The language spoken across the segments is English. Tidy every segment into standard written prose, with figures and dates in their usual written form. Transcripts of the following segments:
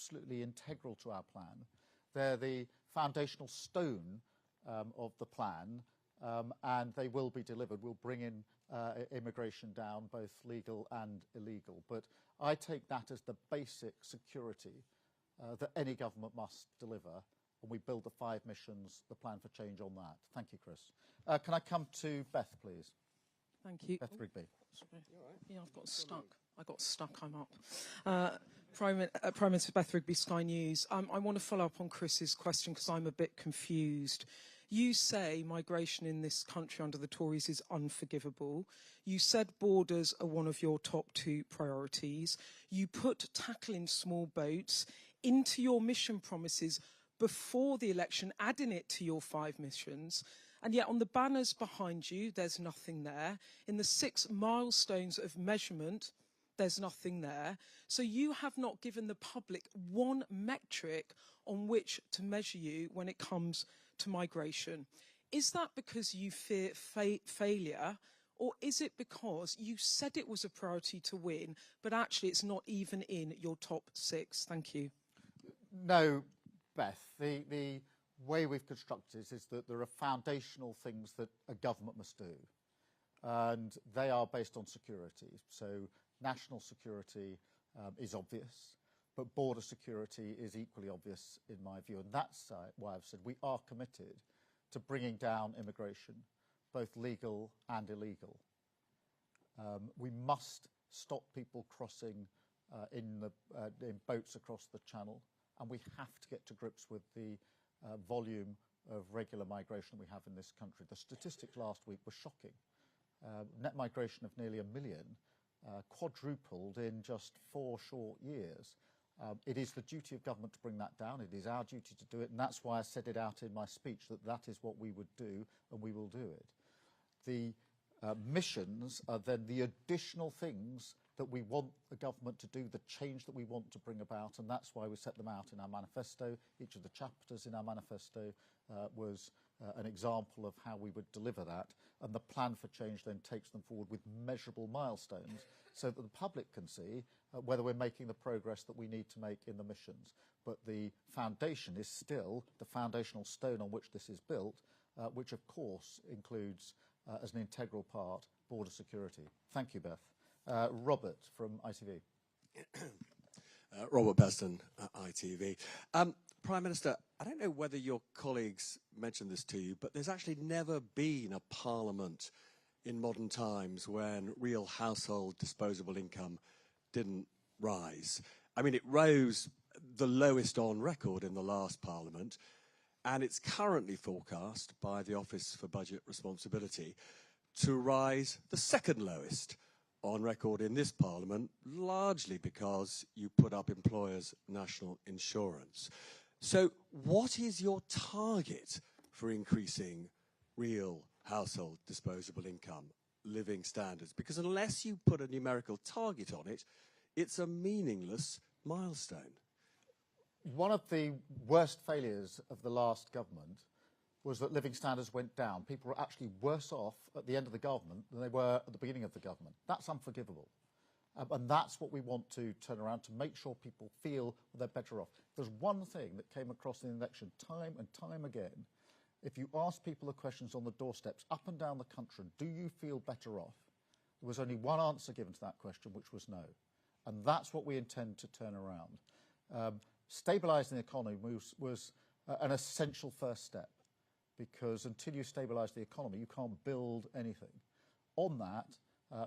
absolutely integral to our plan. They're the foundational stone of the plan, and they will be delivered. We'll bring in immigration down, both legal and illegal. But I take that as the basic security that any government must deliver, and we build the 5 missions, the plan for change on that. Thank you, Chris. Can I come to Beth, please? Thank you. Beth Rigby. Sorry. Yeah, I've got stuck. I got stuck, I'm up. Prime Minister Beth Rigby, Sky News. I want to follow up on Chris's question because I'm a bit confused. You say migration in this country under the Tories is unforgivable. You said borders are one of your top 2 priorities. You put tackling small boats into your mission promises before the election, adding it to your 5 missions. And yet on the banners behind you, there's nothing there. In the 6 milestones of measurement, there's nothing there. So you have not given the public one metric on which to measure you when it comes to migration. Is that because you fear failure, or is it because you said it was a priority to win, but actually it's not even in your top 6? Thank you. No, Beth. The way we've constructed it is that there are foundational things that a government must do, and they are based on security. So national security is obvious, but border security is equally obvious in my view. And that's why I've said we are committed to bringing down immigration, both legal and illegal. We must stop people crossing in boats across the Channel, and we have to get to grips with the volume of regular migration we have in this country. The statistics last week were shocking. Net migration of nearly 1 million, quadrupled in just 4 short years. It is the duty of government to bring that down. It is our duty to do it, and that's why I said it out in my speech, that that is what we would do, and we will do it. The missions are then the additional things that we want the government to do, the change that we want to bring about, and that's why we set them out in our manifesto. Each of the chapters in our manifesto was an example of how we would deliver that, and the plan for change then takes them forward with measurable milestones so that the public can see whether we're making the progress that we need to make in the missions. But the foundation is still the foundational stone on which this is built, which of course includes as an integral part border security. Thank you, Beth. Robert from ITV. Robert Beston, ITV. Prime Minister, I don't know whether your colleagues mentioned this to you, but there's actually never been a parliament in modern times when real household disposable income didn't rise. I mean, it rose the lowest on record in the last parliament, and it's currently forecast by the Office for Budget Responsibility to rise the second lowest on record in this parliament, largely because you put up employers' national insurance. So what is your target for increasing real household disposable income, living standards? Because unless you put a numerical target on it, it's a meaningless milestone. One of the worst failures of the last government was that living standards went down. People were actually worse off at the end of the government than they were at the beginning of the government. That's unforgivable. And that's what we want to turn around, to make sure people feel they're better off. There's one thing that came across in the election time and time again. If you ask people the questions on the doorsteps up and down the country, do you feel better off? There was only one answer given to that question, which was no. And that's what we intend to turn around. Stabilising the economy was an essential first step, because until you stabilise the economy, you can't build anything. On that,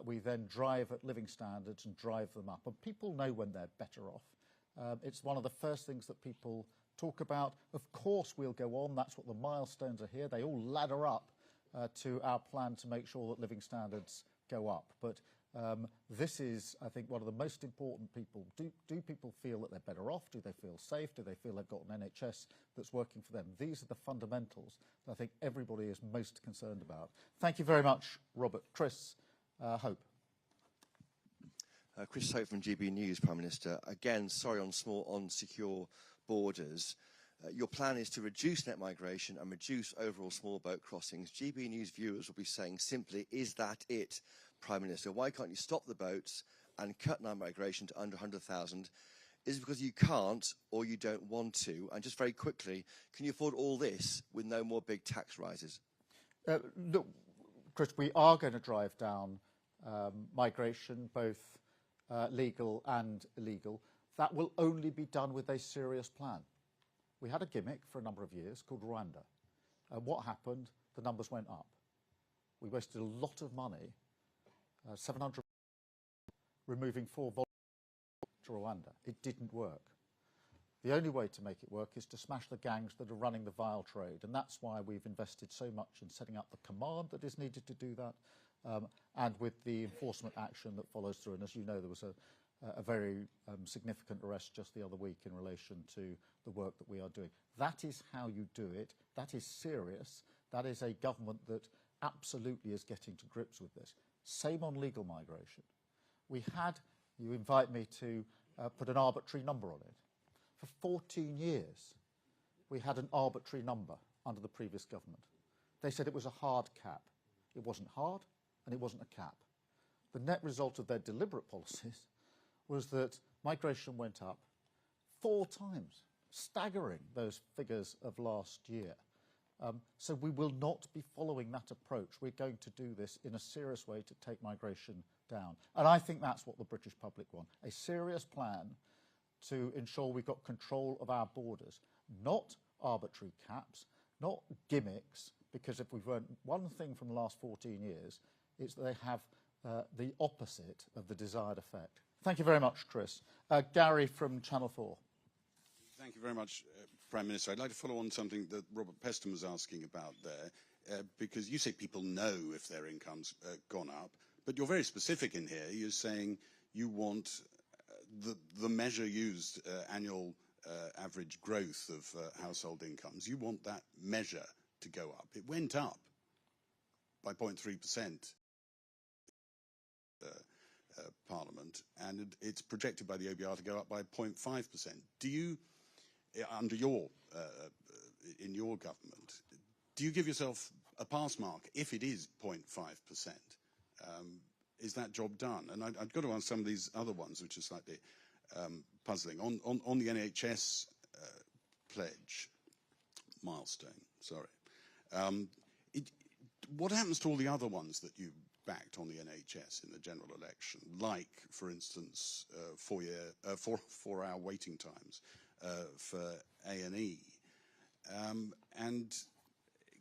we then drive at living standards and drive them up. And people know when they're better off. It's one of the first things that people talk about. Of course, we'll go on. That's what the milestones are here. They all ladder up to our plan to make sure that living standards go up. But this is, I think, one of the most important people. Do people feel that they're better off? Do they feel safe? Do they feel they've got an NHS that's working for them? These are the fundamentals that I think everybody is most concerned about. Thank you very much, Robert. Chris Hope. Chris Hope from GB News, Prime Minister. Again, sorry on secure borders. Your plan is to reduce net migration and reduce overall small boat crossings. GB News viewers will be saying simply, is that it, Prime Minister? Why can't you stop the boats and cut net migration to under 100,000? Is it because you can't or you don't want to? And just very quickly, can you afford all this with no more big tax rises? Look, Chris, we are going to drive down migration, both legal and illegal. That will only be done with a serious plan. We had a gimmick for a number of years called Rwanda. What happened? The numbers went up. We wasted a lot of money, 700 removing 4 volunteers to Rwanda. It didn't work. The only way to make it work is to smash the gangs that are running the vile trade, and that's why we've invested so much in setting up the command that is needed to do that, and with the enforcement action that follows through. And as you know, there was a very significant arrest just the other week in relation to the work that we are doing. That is how you do it. That is serious. That is a government that absolutely is getting to grips with this. Same on legal migration. We had, you invite me to put an arbitrary number on it. For 14 years, we had an arbitrary number under the previous government. They said it was a hard cap. It wasn't hard, and it wasn't a cap. The net result of their deliberate policies was that migration went up 4 times, staggering those figures of last year. So we will not be following that approach. We're going to do this in a serious way to take migration down. And I think that's what the British public want, a serious plan to ensure we've got control of our borders, not arbitrary caps, not gimmicks, because if we've learned one thing from the last 14 years, it's that they have the opposite of the desired effect. Thank you very much, Chris. Gary from Channel 4. Thank you very much, Prime Minister. I'd like to follow on something that Robert Peston was asking about there, because you say people know if their income's gone up, but you're very specific in here. You're saying you want the measure used, annual average growth of household incomes, you want that measure to go up. It went up by 0.3%. Parliament, and it's projected by the OBR to go up by 0.5%. Do you, under your, in your government, do you give yourself a pass mark if it is 0.5%? Is that job done? And I've got to ask some of these other ones, which are slightly puzzling. On the NHS pledge, milestone, sorry. What happens to all the other ones that you backed on the NHS in the general election, like, for instance, 4-hour waiting times for A&E? And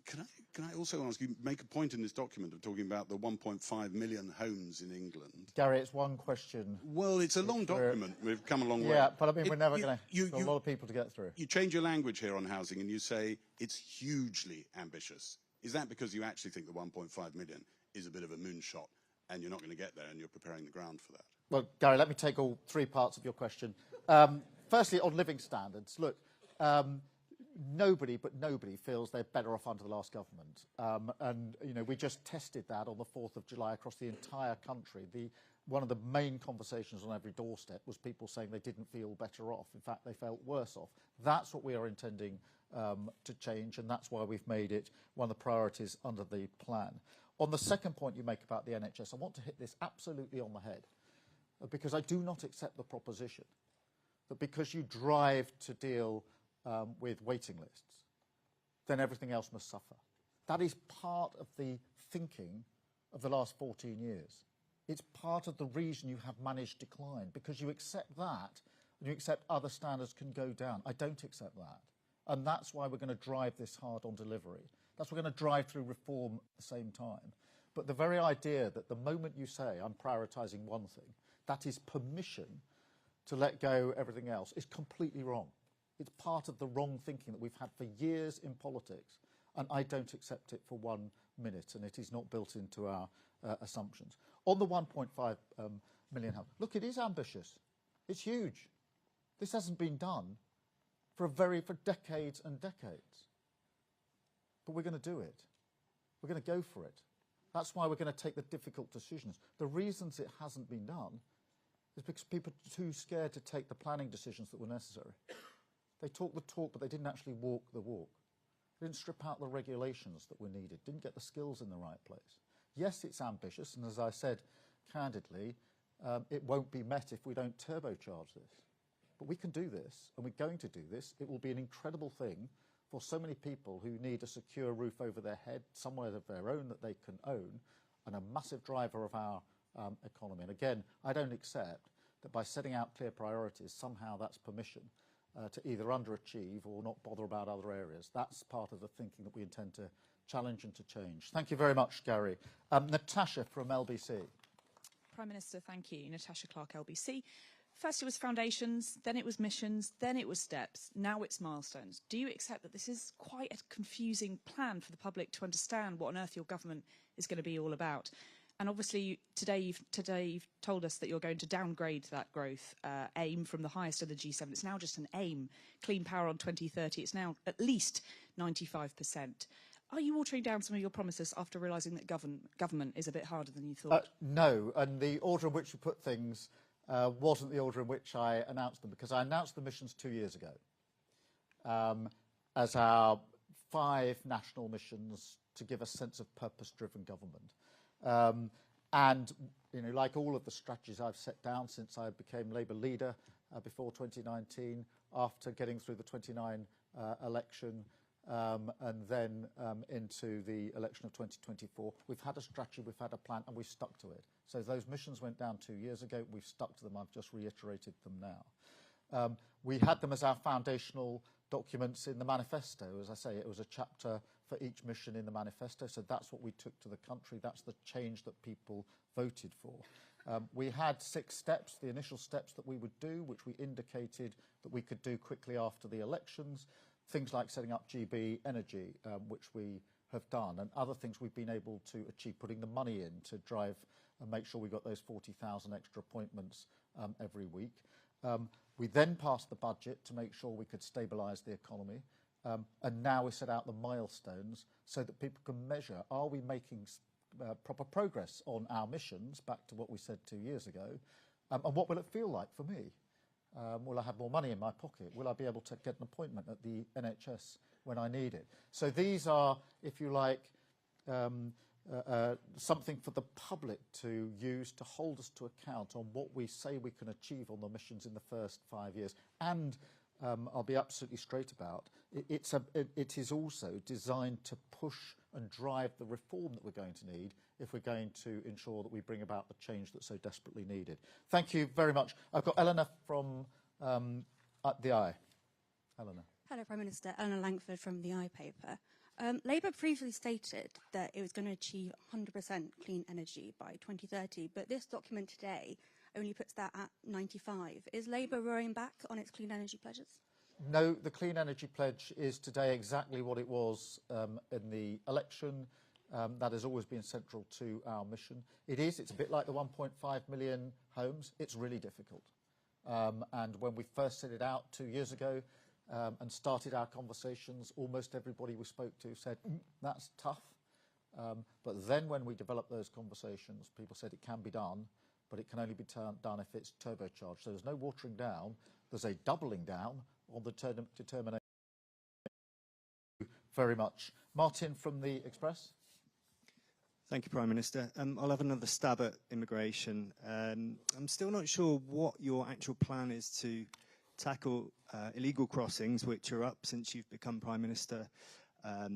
can I also ask you, make a point in this document of talking about the 1.5 million homes in England? Gary, it's one question. Well, it's a long document. We've come a long way. Yeah, but I mean, we're never going to a lot of people to get through. You change your language here on housing and you say it's hugely ambitious. Is that because you actually think the 1.5 million is a bit of a moonshot and you're not going to get there and you're preparing the ground for that? Well, Gary, let me take all 3 parts of your question. Firstly, on living standards, look, nobody feels they're better off under the last government. And, you know, we just tested that on the 4th of July across the entire country. One of the main conversations on every doorstep was people saying they didn't feel better off. In fact, they felt worse off. That's what we are intending to change, and that's why we've made it one of the priorities under the plan. On the second point you make about the NHS, I want to hit this absolutely on the head, because I do not accept the proposition that because you drive to deal with waiting lists, then everything else must suffer. That is part of the thinking of the last 14 years. It's part of the reason you have managed decline, because you accept that and you accept other standards can go down. I don't accept that. And that's why we're going to drive this hard on delivery. That's why we're going to drive through reform at the same time. But the very idea that the moment you say, I'm prioritising one thing, that is permission to let go everything else, is completely wrong. It's part of the wrong thinking that we've had for years in politics, and I don't accept it for 1 minute, and it is not built into our assumptions. On the 1.5 million house, look, it is ambitious. It's huge. This hasn't been done for decades and decades. But we're going to do it. We're going to go for it. That's why we're going to take the difficult decisions. The reasons it hasn't been done is because people are too scared to take the planning decisions that were necessary. They talk the talk, but they didn't actually walk the walk. They didn't strip out the regulations that were needed, didn't get the skills in the right place. Yes, it's ambitious, and as I said candidly, it won't be met if we don't turbocharge this. But we can do this, and we're going to do this. It will be an incredible thing for so many people who need a secure roof over their head, somewhere of their own that they can own, and a massive driver of our economy. And again, I don't accept that by setting out clear priorities, somehow that's permission to either underachieve or not bother about other areas. That's part of the thinking that we intend to challenge and to change. Thank you very much, Gary. Natasha from LBC. Prime Minister, thank you. Natasha Clark, LBC. First it was foundations, then it was missions, then it was steps, now it's milestones. Do you accept that this is quite a confusing plan for the public to understand what on earth your government is going to be all about? And obviously today you've told us that you're going to downgrade that growth aim from the highest of the G7. It's now just an aim. Clean power on 2030, it's now at least 95%. Are you watering down some of your promises after realising that government is a bit harder than you thought? No, and the order in which we put things wasn't the order in which I announced them, because I announced the missions 2 years ago as our 5 national missions to give a sense of purpose-driven government. And, you know, like all of the strategies I've set down since I became Labour leader before 2019, after getting through the 29 election and then into the election of 2024, we've had a strategy, we've had a plan, and we've stuck to it. So those missions went down 2 years ago. We've stuck to them. I've just reiterated them now. We had them as our foundational documents in the manifesto. As I say, it was a chapter for each mission in the manifesto. So that's what we took to the country. That's the change that people voted for. We had 6 steps, the initial steps that we would do, which we indicated that we could do quickly after the elections. Things like setting up GB Energy, which we have done, and other things we've been able to achieve, putting the money in to drive and make sure we got those 40,000 extra appointments every week. We then passed the budget to make sure we could stabilise the economy. And now we set out the milestones so that people can measure, are we making proper progress on our missions, back to what we said 2 years ago, and what will it feel like for me? Will I have more money in my pocket? Will I be able to get an appointment at the NHS when I need it? So these are, if you like, something for the public to use to hold us to account on what we say we can achieve on the missions in the first 5 years. And I'll be absolutely straight about, it is also designed to push and drive the reform that we're going to need if we're going to ensure that we bring about the change that's so desperately needed. Thank you very much. I've got Eleanor from the Eye. Eleanor. Hello, Prime Minister. Eleanor Langford from the Eye paper. Labour previously stated that it was going to achieve 100% clean energy by 2030, but this document today only puts that at 95. Is Labour rowing back on its clean energy pledges? No, the clean energy pledge is today exactly what it was in the election. That has always been central to our mission. It's a bit like the 1.5 million homes. It's really difficult. And when we first set it out 2 years ago and started our conversations, almost everybody we spoke to said, that's tough. But then when we developed those conversations, people said it can be done, but it can only be done if it's turbocharged. So there's no watering down. There's a doubling down on the determination. Very much. Martin from the Express. Thank you, Prime Minister. I'll have another stab at immigration. I'm still not sure what your actual plan is to tackle illegal crossings, which are up since you've become Prime Minister,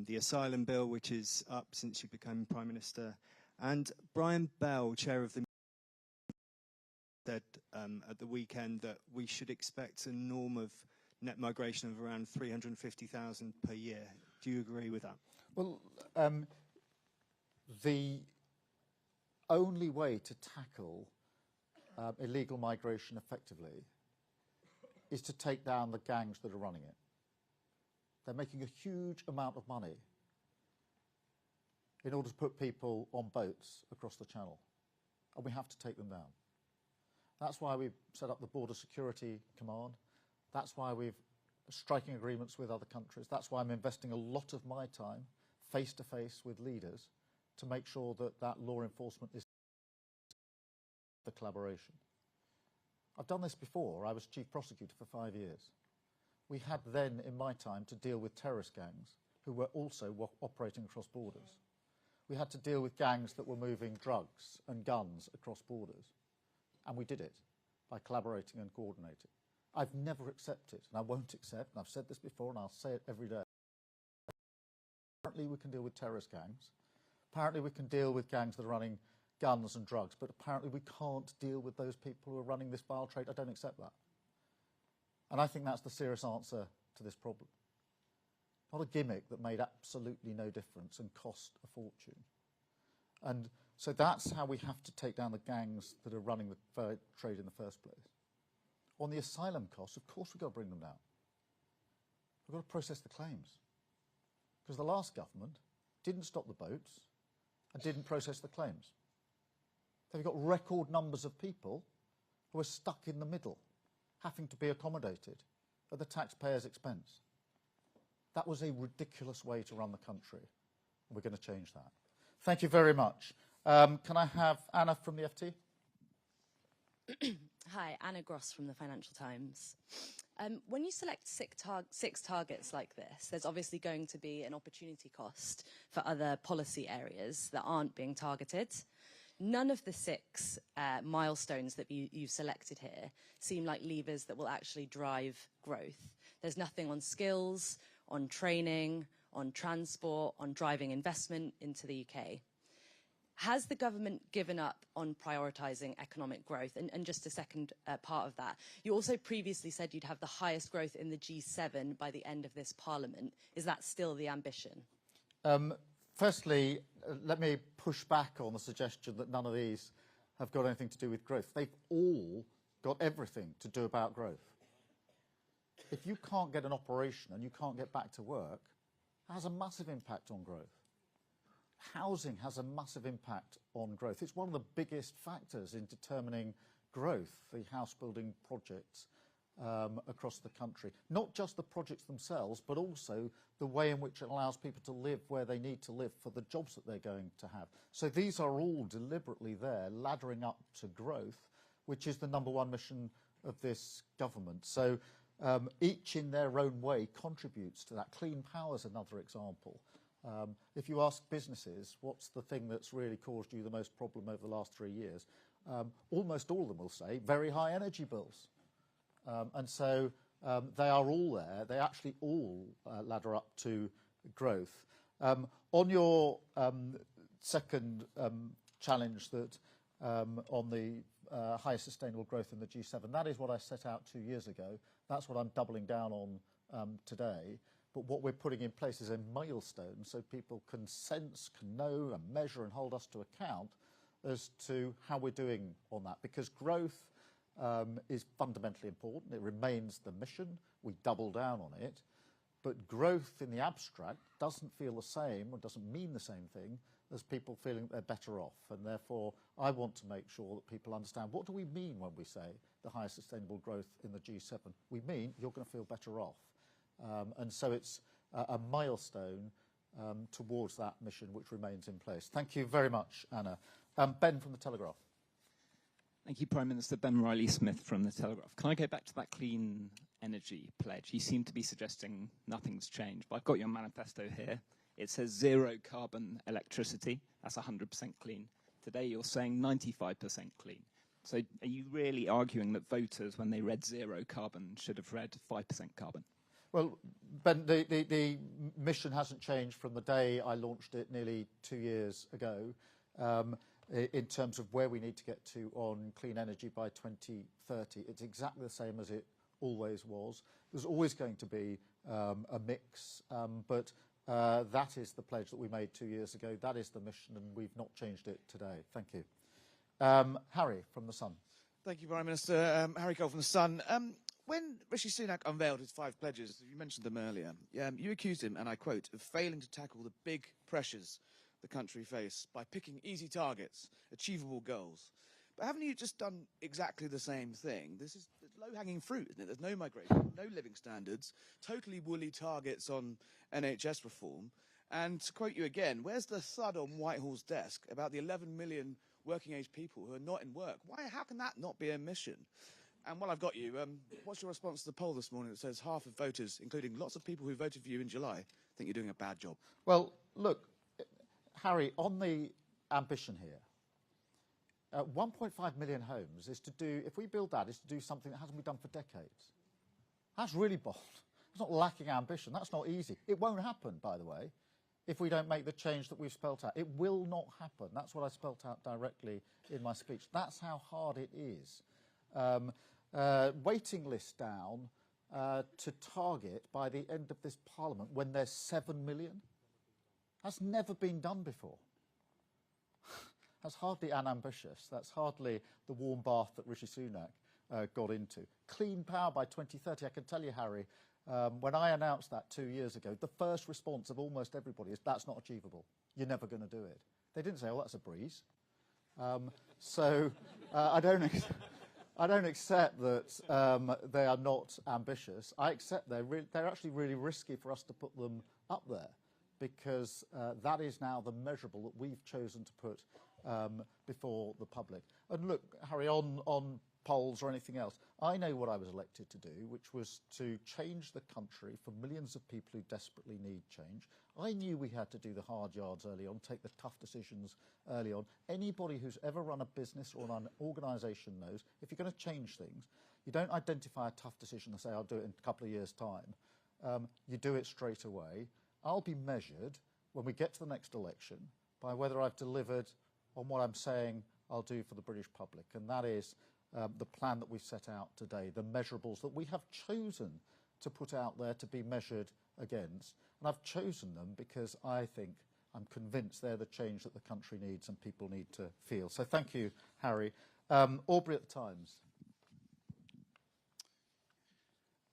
the asylum bill, which is up since you've become Prime Minister, and Brian Bell, Chair of the said at the weekend that we should expect a norm of net migration of around 350,000 per year. Do you agree with that? Well, the only way to tackle illegal migration effectively is to take down the gangs that are running it. They're making a huge amount of money in order to put people on boats across the Channel, and we have to take them down. That's why we've set up the Border Security Command. That's why we're striking agreements with other countries. That's why I'm investing a lot of my time face-to-face with leaders to make sure that that law enforcement is the collaboration. I've done this before. I was Chief Prosecutor for 5 years. We had then, in my time, to deal with terrorist gangs who were also operating across borders. We had to deal with gangs that were moving drugs and guns across borders. And we did it by collaborating and coordinating. I've never accepted, and I won't accept, and I've said this before and I'll say it every day. Apparently we can deal with terrorist gangs. Apparently we can deal with gangs that are running guns and drugs, but apparently we can't deal with those people who are running this vile trade. I don't accept that. And I think that's the serious answer to this problem. Not a gimmick that made absolutely no difference and cost a fortune. And so that's how we have to take down the gangs that are running the trade in the first place. On the asylum costs, of course we've got to bring them down. We've got to process the claims. Because the last government didn't stop the boats and didn't process the claims. They've got record numbers of people who are stuck in the middle, having to be accommodated at the taxpayer's expense. That was a ridiculous way to run the country, and we're going to change that. Thank you very much. Can I have Anna from the FT? Hi, Anna Gross from the Financial Times. When you select six targets like this, there's obviously going to be an opportunity cost for other policy areas that aren't being targeted. None of the six milestones that you've selected here seem like levers that will actually drive growth. There's nothing on skills, on training, on transport, on driving investment into the UK. Has the government given up on prioritising economic growth? And just a second part of that, you also previously said you'd have the highest growth in the G7 by the end of this Parliament. Is that still the ambition? Firstly, let me push back on the suggestion that none of these have got anything to do with growth. They've all got everything to do about growth. If you can't get an operation and you can't get back to work, it has a massive impact on growth. Housing has a massive impact on growth. It's one of the biggest factors in determining growth, the house building projects across the country. Not just the projects themselves, but also the way in which it allows people to live where they need to live for the jobs that they're going to have. So these are all deliberately there, laddering up to growth, which is the #1 mission of this government. So each in their own way contributes to that. Clean power is another example. If you ask businesses, what's the thing that's really caused you the most problem over the last 3 years? Almost all of them will say very high energy bills. And so they are all there. They actually all ladder up to growth. On your second challenge that on the highest sustainable growth in the G7, that is what I set out 2 years ago. That's what I'm doubling down on today. But what we're putting in place is a milestone so people can sense, can know and measure and hold us to account as to how we're doing on that. Because growth is fundamentally important. It remains the mission. We double down on it. But growth in the abstract doesn't feel the same or doesn't mean the same thing as people feeling that they're better off. And therefore, I want to make sure that people understand, what do we mean when we say the highest sustainable growth in the G7? We mean you're going to feel better off. And so it's a milestone towards that mission which remains in place. Thank you very much, Anna. Ben from The Telegraph. Thank you, Prime Minister. Ben Riley-Smith from The Telegraph. Can I go back to that clean energy pledge? You seem to be suggesting nothing's changed, but I've got your manifesto here. It says 0 carbon electricity. That's 100% clean. Today you're saying 95% clean. So are you really arguing that voters, when they read 0 carbon, should have read 5% carbon? Well, Ben, the mission hasn't changed from the day I launched it nearly 2 years ago in terms of where we need to get to on clean energy by 2030. It's exactly the same as it always was. There's always going to be a mix, but that is the pledge that we made 2 years ago. That is the mission, and we've not changed it today. Thank you. Harry from The Sun. Thank you, Prime Minister. Harry Cole from The Sun. When Rishi Sunak unveiled his 5 pledges, you mentioned them earlier, you accused him, and I quote, of failing to tackle the big pressures the country face by picking easy targets, achievable goals. But haven't you just done exactly the same thing? This is low-hanging fruit, isn't it? There's no migration, no living standards, totally woolly targets on NHS reform. And to quote you again, where's the thud on Whitehall's desk about the 11 million working-age people who are not in work? How can that not be a mission? And while I've got you, what's your response to the poll this morning that says half of voters, including lots of people who voted for you in July, think you're doing a bad job? Well, look, Harry, on the ambition here, 1.5 million homes is to do, if we build that, is to do something that hasn't been done for decades. That's really bold. It's not lacking ambition. That's not easy. It won't happen, by the way, if we don't make the change that we've spelt out. It will not happen. That's what I spelt out directly in my speech. That's how hard it is. Waiting list down to target by the end of this Parliament when there's 7 million. That's never been done before. That's hardly unambitious. That's hardly the warm bath that Rishi Sunak got into. Clean power by 2030. I can tell you, Harry, when I announced that 2 years ago, the first response of almost everybody is, that's not achievable. You're never going to do it. They didn't say, oh, that's a breeze. I don't accept that they are not ambitious. I accept they're actually really risky for us to put them up there, because that is now the measurable that we've chosen to put before the public. And look, Harry, on polls or anything else, I know what I was elected to do, which was to change the country for millions of people who desperately need change. I knew we had to do the hard yards early on, take the tough decisions early on. Anybody who's ever run a business or an organisation knows if you're going to change things, you don't identify a tough decision and say, I'll do it in a couple of years' time. You do it straight away. I'll be measured when we get to the next election by whether I've delivered on what I'm saying I'll do for the British public, and that is the plan that we've set out today, the measurables that we have chosen to put out there to be measured against. And I've chosen them because I'm convinced they're the change that the country needs and people need to feel. So thank you, Harry. Aubrey at the Times.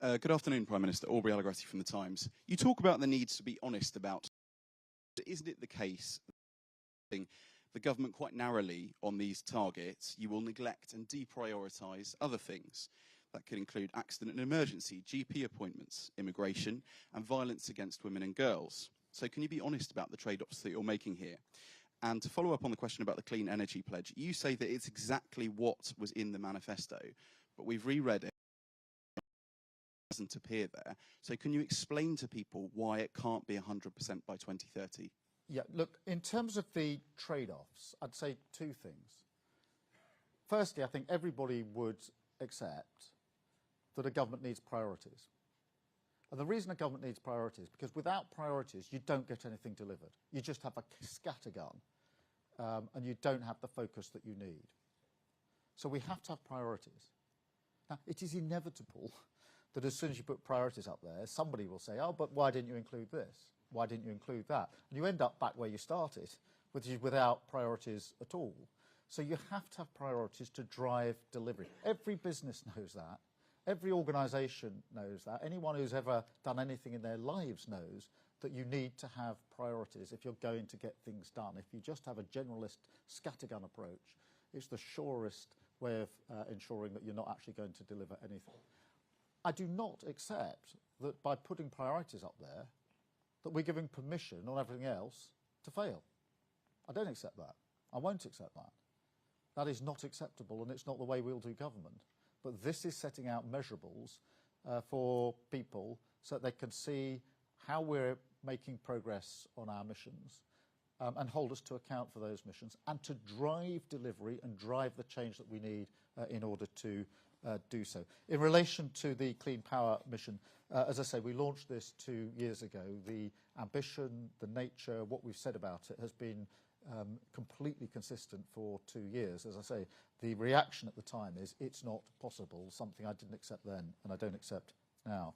Good afternoon, Prime Minister. Aubrey Alagrassi from the Times. You talk about the needs to be honest about. Isn't it the case that the government quite narrowly on these targets, you will neglect and deprioritise other things? That could include accident and emergency, GP appointments, immigration, and violence against women and girls. So can you be honest about the trade-offs that you're making here? And to follow up on the question about the Clean Energy Pledge, you say that it's exactly what was in the manifesto, but we've reread it. It doesn't appear there. So can you explain to people why it can't be 100% by 2030? Yeah, look, in terms of the trade-offs, I'd say two things. Firstly, I think everybody would accept that a government needs priorities. And the reason a government needs priorities is because without priorities, you don't get anything delivered. You just have a scattergun, and you don't have the focus that you need. So we have to have priorities. Now, it is inevitable that as soon as you put priorities up there, somebody will say, oh, but why didn't you include this? Why didn't you include that? And you end up back where you started, which is without priorities at all. So you have to have priorities to drive delivery. Every business knows that. Every organisation knows that. Anyone who's ever done anything in their lives knows that you need to have priorities if you're going to get things done. If you just have a generalist scattergun approach, it's the surest way of ensuring that you're not actually going to deliver anything. I do not accept that by putting priorities up there, that we're giving permission on everything else to fail. I don't accept that. I won't accept that. That is not acceptable, and it's not the way we'll do government. But this is setting out measurables for people so that they can see how we're making progress on our missions and hold us to account for those missions and to drive delivery and drive the change that we need in order to do so. In relation to the Clean Power mission, as I say, we launched this 2 years ago. The ambition, the nature, what we've said about it has been completely consistent for 2 years. As I say, the reaction at the time is it's not possible, something I didn't accept then and I don't accept now.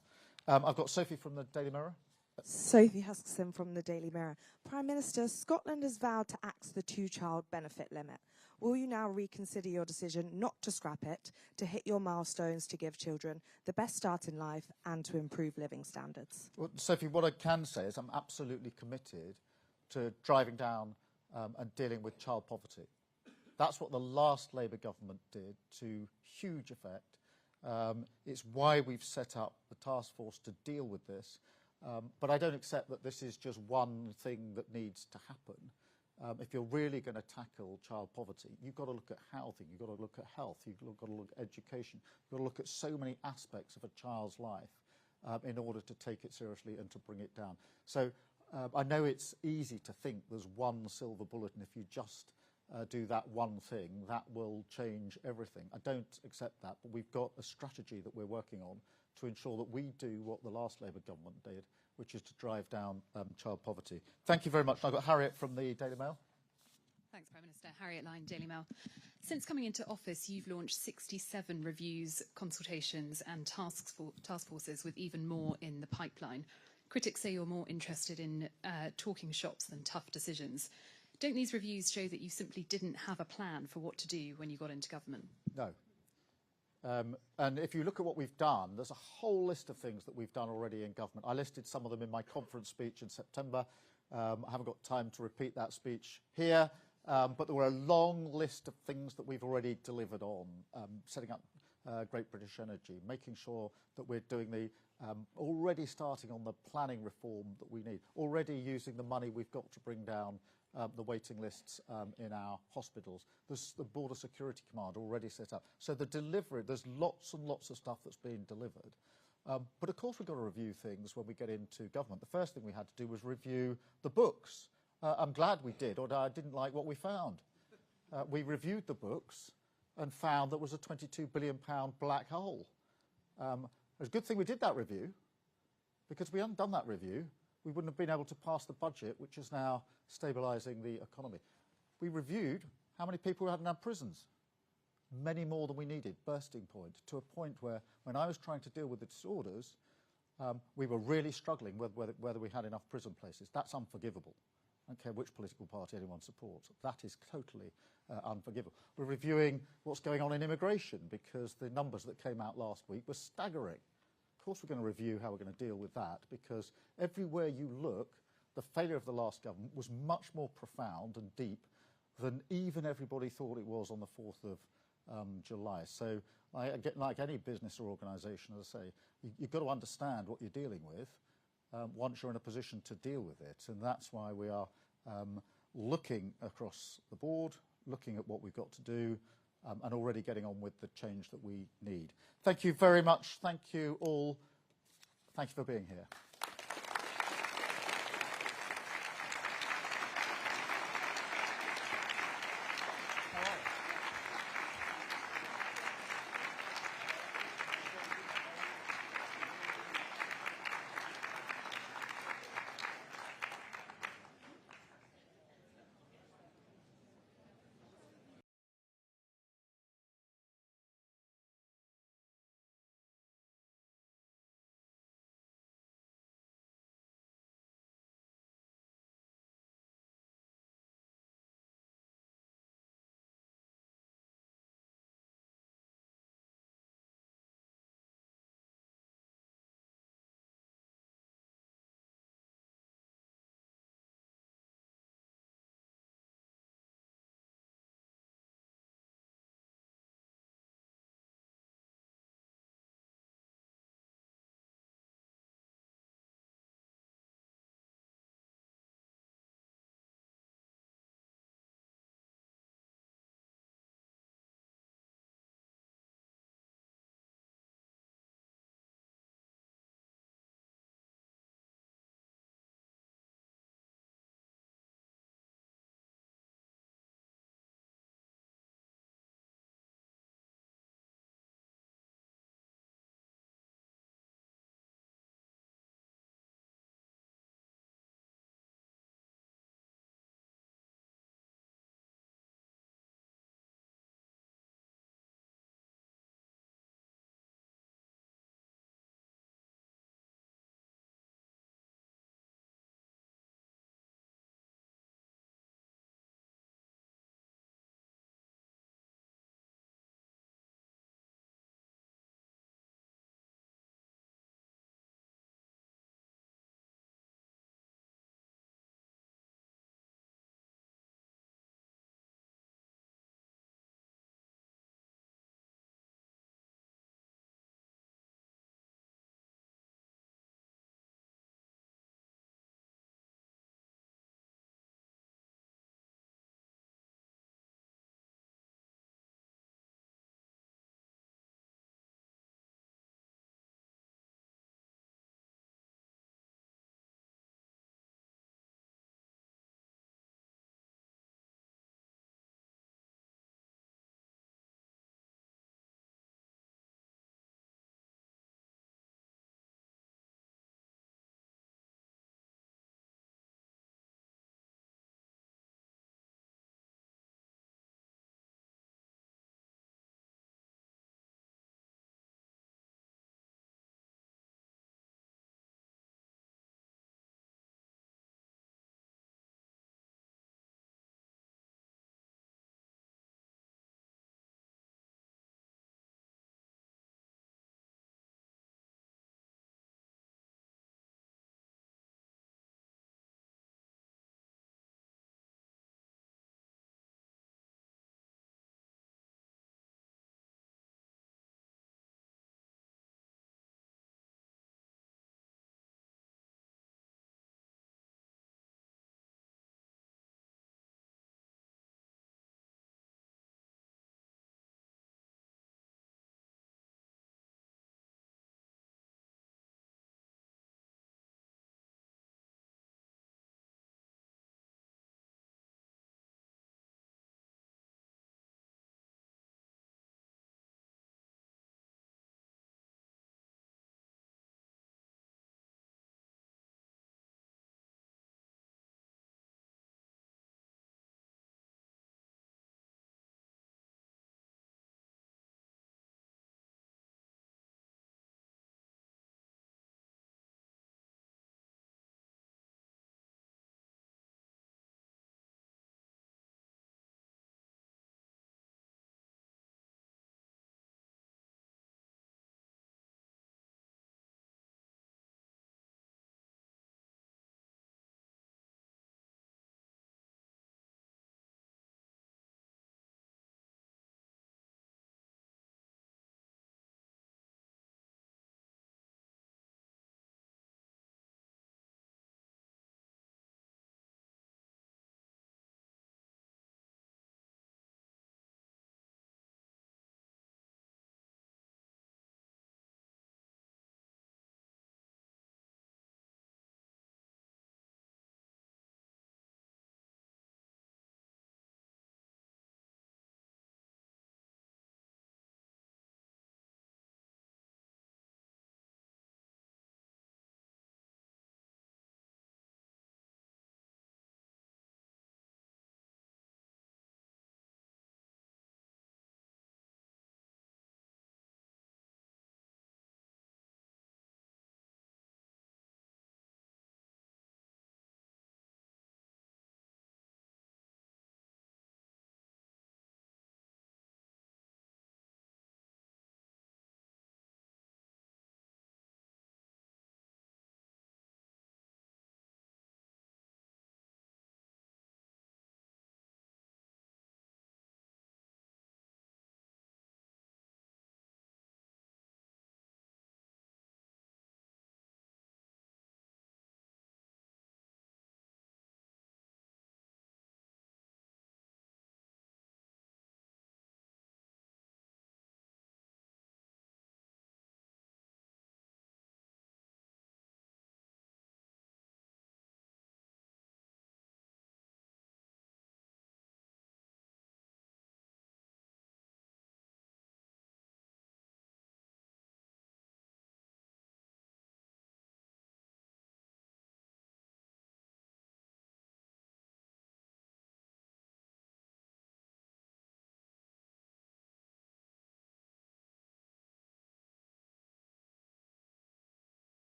I've got Sophie from the Daily Mirror. Sophie Huskisson from the Daily Mirror. Prime Minister, Scotland has vowed to axe the two-child benefit limit. Will you now reconsider your decision not to scrap it, to hit your milestones, to give children the best start in life and to improve living standards? Well, Sophie, what I can say is I'm absolutely committed to driving down and dealing with child poverty. That's what the last Labour government did to huge effect. It's why we've set up the task force to deal with this. But I don't accept that this is just one thing that needs to happen. If you're really going to tackle child poverty, you've got to look at housing, you've got to look at health, you've got to look at education, you've got to look at so many aspects of a child's life in order to take it seriously and to bring it down. So I know it's easy to think there's one silver bullet, and if you just do that one thing, that will change everything. I don't accept that, but we've got a strategy that we're working on to ensure that we do what the last Labour government did, which is to drive down child poverty. Thank you very much. I've got Harriet from the Daily Mail. Thanks, Prime Minister. Harriet Line, Daily Mail. Since coming into office, you've launched 67 reviews, consultations and task forces, with even more in the pipeline. Critics say you're more interested in talking shops than tough decisions. Don't these reviews show that you simply didn't have a plan for what to do when you got into government? No. And if you look at what we've done, there's a whole list of things that we've done already in government. I listed some of them in my conference speech in September. I haven't got time to repeat that speech here, but there were a long list of things that we've already delivered on, setting up Great British Energy, making sure that we're doing the, already starting on the planning reform that we need, already using the money we've got to bring down the waiting lists in our hospitals. There's the Border Security Command already set up. So the delivery, there's lots and lots of stuff that's being delivered. But of course we've got to review things when we get into government. The first thing we had to do was review the books. I'm glad we did, although I didn't like what we found. We reviewed the books and found there was a £22 billion black hole. It's a good thing we did that review, because if we hadn't done that review, we wouldn't have been able to pass the budget, which is now stabilising the economy. We reviewed how many people we had in our prisons. Many more than we needed, bursting point, to a point where when I was trying to deal with the disorders, we were really struggling with whether we had enough prison places. That's unforgivable. I don't care which political party anyone supports. That is totally unforgivable. We're reviewing what's going on in immigration, because the numbers that came out last week were staggering. Of course we're going to review how we're going to deal with that, because everywhere you look, the failure of the last government was much more profound and deep than even everybody thought it was on the 4th of July. So like any business or organisation, as I say, you've got to understand what you're dealing with once you're in a position to deal with it. And that's why we are looking across the board, looking at what we've got to do, and already getting on with the change that we need. Thank you very much. Thank you all. Thank you for being here.